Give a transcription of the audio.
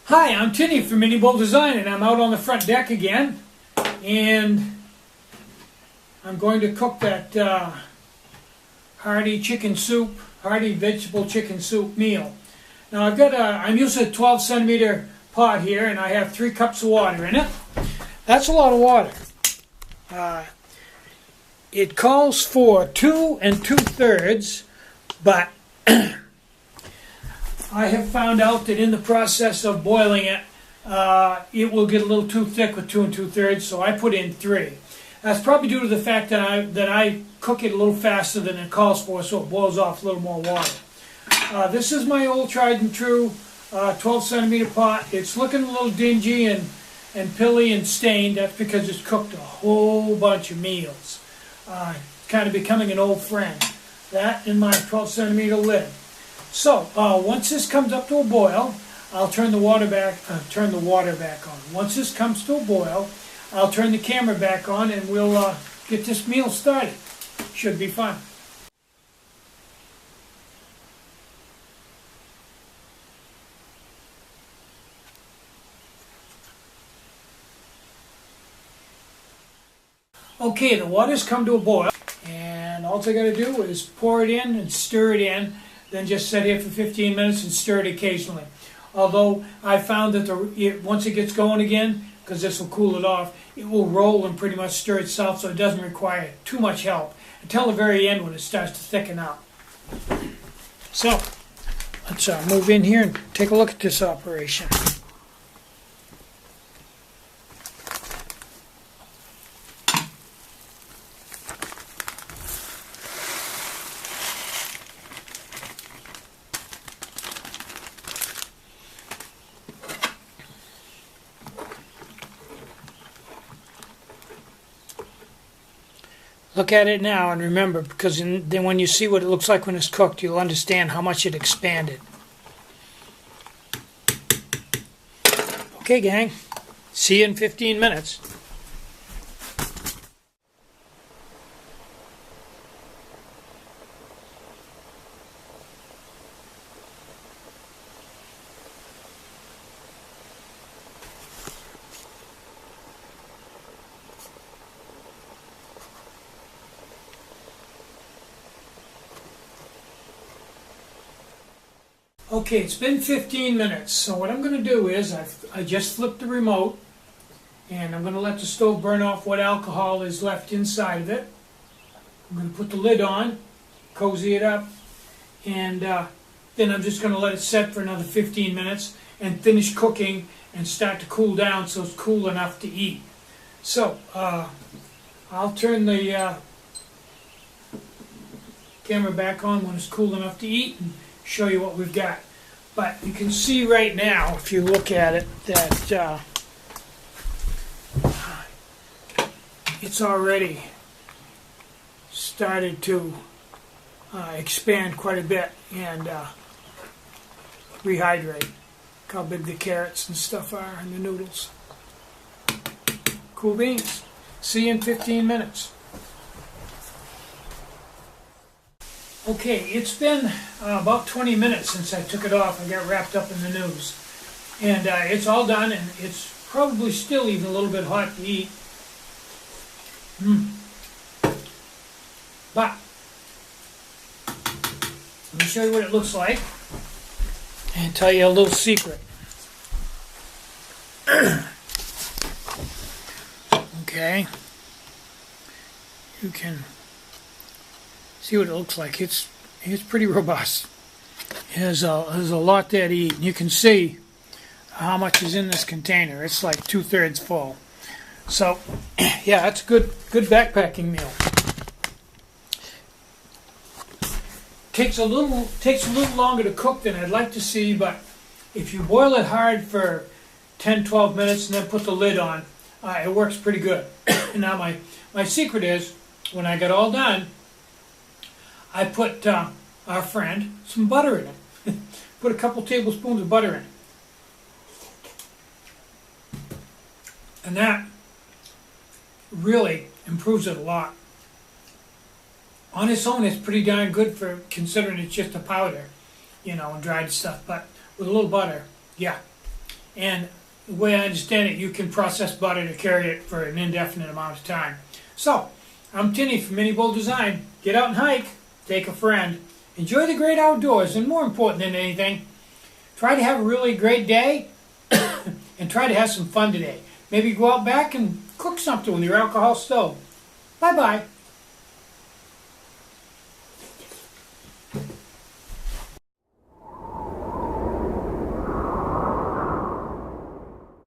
Hi, I'm Tinny from minibulldesign, and I'm out on the front deck again, and I'm going to cook that hearty vegetable chicken soup meal. Now I'm using a 12 centimeter pot here, and I have 3 cups of water in it. That's a lot of water. It calls for 2 2/3, but I have found out that in the process of boiling it, it will get a little too thick with 2 2/3, so I put in 3. That's probably due to the fact that I cook it a little faster than it calls for, so it boils off a little more water. This is my old tried and true 12 centimeter pot. It's looking a little dingy and pilly and stained. That's because it's cooked a whole bunch of meals. Kind of becoming an old friend. That and my 12 centimeter lid. So once this comes up to a boil, I'll turn the water back on. Once this comes to a boil, I'll turn the camera back on, and we'll get this meal started. Should be fun. Okay, the water's come to a boil, and all I got to do is pour it in and stir it in. Then just set here for 15 minutes and stir it occasionally. Although I found that once it gets going again, because this will cool it off, it will roll and pretty much stir itself, so it doesn't require too much help until the very end when it starts to thicken up. So let's move in here and take a look at this operation. Look at it now and remember, because then when you see what it looks like when it's cooked, you'll understand how much it expanded. Okay, gang. See you in 15 minutes. Okay, it's been 15 minutes, so what I'm going to do is I just flipped the remote, and I'm going to let the stove burn off what alcohol is left inside of it. I'm going to put the lid on, cozy it up, and then I'm just going to let it set for another 15 minutes and finish cooking and start to cool down so it's cool enough to eat. So, I'll turn the camera back on when it's cool enough to eat and show you what we've got. But you can see right now, if you look at it, that it's already started to expand quite a bit and rehydrate. Look how big the carrots and stuff are and the noodles. Cool beans. See you in 15 minutes. Okay, it's been about 20 minutes since I took it off and got wrapped up in the news. And it's all done, and it's probably still even a little bit hot to eat. But, let me show you what it looks like and tell you a little secret. Okay, you can see what it looks like. It's pretty robust. There's a lot there to eat. You can see how much is in this container. It's like 2/3 full. So, yeah, that's a good backpacking meal. Takes a little longer to cook than I'd like to see, but if you boil it hard for 10-12 minutes and then put the lid on, it works pretty good. Now my secret is, when I got all done, I put our friend some butter in it. Put a couple tablespoons of butter in it. And that really improves it a lot. On its own, it's pretty darn good for considering it's just a powder, and dried stuff. But with a little butter, yeah, and the way I understand it, you can process butter to carry it for an indefinite amount of time. So, I'm Tinny from minibulldesign. Get out and hike, take a friend, enjoy the great outdoors, and more important than anything, try to have a really great day and try to have some fun today. Maybe go out back and cook something with your alcohol stove. Bye-bye.